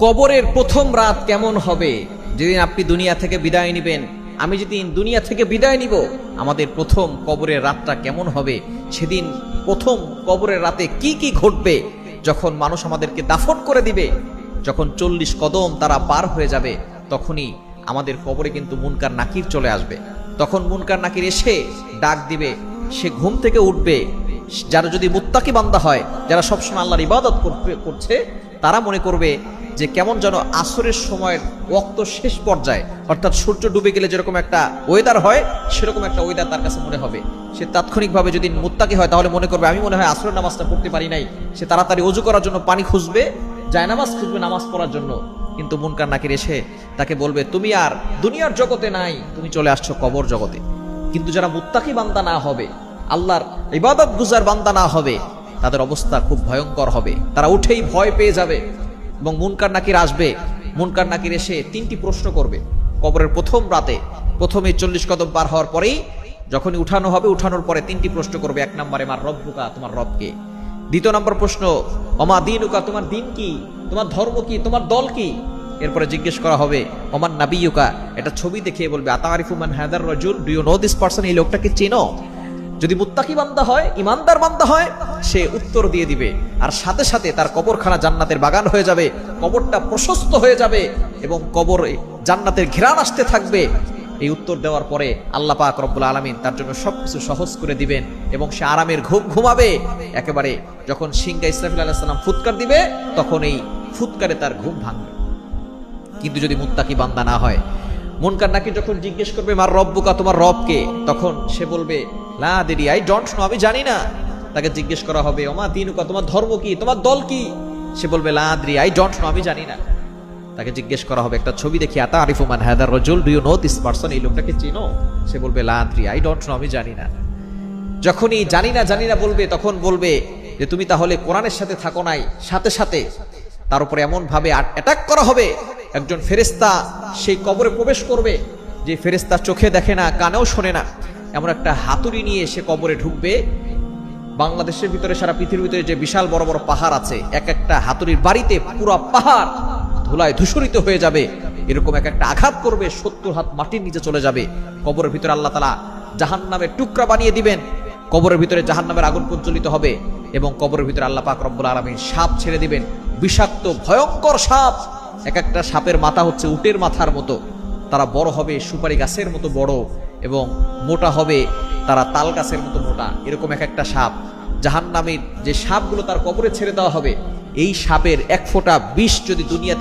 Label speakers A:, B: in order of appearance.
A: কবরের প্রথম রাত কেমন হবে? যেদিন আপনি দুনিয়া থেকে বিদায় নিবেন, আমি যেদিন দুনিয়া থেকে বিদায় নিব, আমাদের প্রথম কবরের রাতটা কেমন হবে? সেদিন প্রথম কবরের রাতে কি কি ঘটবে? যখন মানুষ আমাদেরকে দাফন করে দিবে, যখন 40 কদম তারা পার হয়ে যাবে, তখনই আমাদের কবরে কিন্তু মুনকার নাকির চলে আসবে। তখন মুনকার নাকির এসে ডাক দিবে, সে ঘুম থেকে উঠবে। যারা যদি মুত্তাকি বান্দা হয়, যারা সবসময় আল্লাহর ইবাদত করছে, তারা মনে করবে যে কেমন যেন আসরের সময়ের ওয়াক্ত শেষ পর্যায়ে, অর্থাৎ সূর্য ডুবে গেলে যেরকম একটা ওয়েদার হয়, সেরকম একটা ওয়েদার তার কাছে মনে হবে। সে তাৎক্ষণিকভাবে যদি মুত্তাকি হয়, তাহলে মনে করবে আমি মনে হয় আসরের নামাজটা পড়তে পারি নাই। সে তাড়াতাড়ি ওযু করার জন্য পানি খুঁজবে, জায়নামাজ খুঁজবে নামাজ পড়ার জন্য। কিন্তু মুনকার নাকির এসে তাকে বলবে, তুমি আর দুনিয়ার জগতে নাই, তুমি চলে আসছো কবর জগতে। কিন্তু যারা মুত্তাকি বান্দা না হবে, আল্লাহর ইবাদত গুজার বান্দা না হবে, তাদের অবস্থা খুব ভয়ঙ্কর হবে। তারা উঠেই ভয় পেয়ে যাবে এবং মুনকার নাকির আসবে। মুনকার নাকির এসে 3টি প্রশ্ন করবে কবরের প্রথম রাতে। প্রথমে 40 কদম পার হওয়ার পরেই যখনই উঠানো হবে, উঠানোর পরে 3টি প্রশ্ন করবে। 1 নম্বরে, মার রব্বুকা, তোমার রব কে? 2 নম্বর প্রশ্ন, ওমা দীনুকা, তোমার দিন কি, তোমার ধর্ম কি, তোমার দল কি? এরপরে জিজ্ঞেস করা হবে, ওমান নাবিয়ুকা, এটা ছবি দেখিয়ে বলবে, আতারিফু মান হাদার রাজুল, do you know this person, এই লোকটাকে চেনো? যদি মুত্তাকি বান্দা হয়, ইমানদার বান্দা হয়, সে উত্তর দিয়ে দিবে। আর সাথে সাথে তার কবরখানা জান্নাতের বাগান হয়ে যাবে, কবরটা প্রশস্ত হয়ে যাবে এবং কবরে জান্নাতের ঘেরান আসতে থাকবে। এই উত্তর দেওয়ার পরে আল্লাহ পাক রব্বুল আলামিন তার জন্য সবকিছু সহজ করে দিবেন এবং সে আরামের ঘুম ঘুমাবে একেবারে। যখন সিংহা ইসরাফিল আলাইহিস সালাম ফুৎকার দিবে, তখন এই ফুৎকারে তার ঘুম ভাঙবে। কিন্তু যদি মুত্তাকি বান্দা না হয়, মুনকার নাকির যখন জিজ্ঞেস করবে, মার রব্বুকা, তোমার রব কে? তখন সে বলবে, লা আদরি, আই ডোন্ট নো, আমি জানি না। তাকে জিজ্ঞেস করা হবে, ওমা দীনুকা, তোমার ধর্ম কি, তোমার দল কি? সে বলবে, লা আদরি, আই ডোন্ট নো, আমি জানি না। তাকে জিজ্ঞেস করা হবে একটা ছবি দেখি, আতারিফু মান হাদার রাজুল, do you know this person, এই লোকটাকে চিনো? সে বলবে, লা আদরি, আই ডোন্ট নো, আমি জানি না। যখনই জানি না বলবে, তখন বলবে যে তুমি তাহলে কোরআনের সাথে থাকো নাই। সাথে সাথে তার উপরে এমন ভাবে অ্যাটাক করা হবে, একজন ফেরেশতা সেই কবরে প্রবেশ করবে, যে ফেরেশতা চোখে দেখে না, কানেও শোনে না, এমন একটা হাতুড়ি নিয়ে সে কবরে ঢুকবে। বাংলাদেশের ভিতরে, সারা পৃথিবীর ভিতরে যে বিশাল বড় বড় পাহাড় আছে, এক একটা হাতুড়ির বাড়িতে পুরো পাহাড় ধুলায় ধূসরিত হয়ে যাবে। এরকম এক একটা আঘাত করবে, 70 হাত মাটির নিচে চলে যাবে। কবরের ভিতরে আল্লাহ তাআলা জাহান্নামের টুকরা বানিয়ে দিবেন। কবরের ভিতরে জাহান্নামের আগুন প্রজ্বলিত হবে এবং কবরের ভিতরে আল্লাহ পাক রব্বুল আলামিন সাপ ছেড়ে দিবেন, বিষাক্ত ভয়ঙ্কর সাপ। এক একটা সাপের মাথা হচ্ছে উটের মাথার মতো, তারা বড় হবে সুপারি গাছের মতো বড় এবং মোটা হবে তারা তাল গাছের মতো মোটা। এরকম এক একটা সাপ, জাহান্নামের যে সাপগুলো তার কবরে ছেড়ে দেওয়া হবে, এই সাপের 1 ফোঁটা বিষ যদি দুনিয়াতে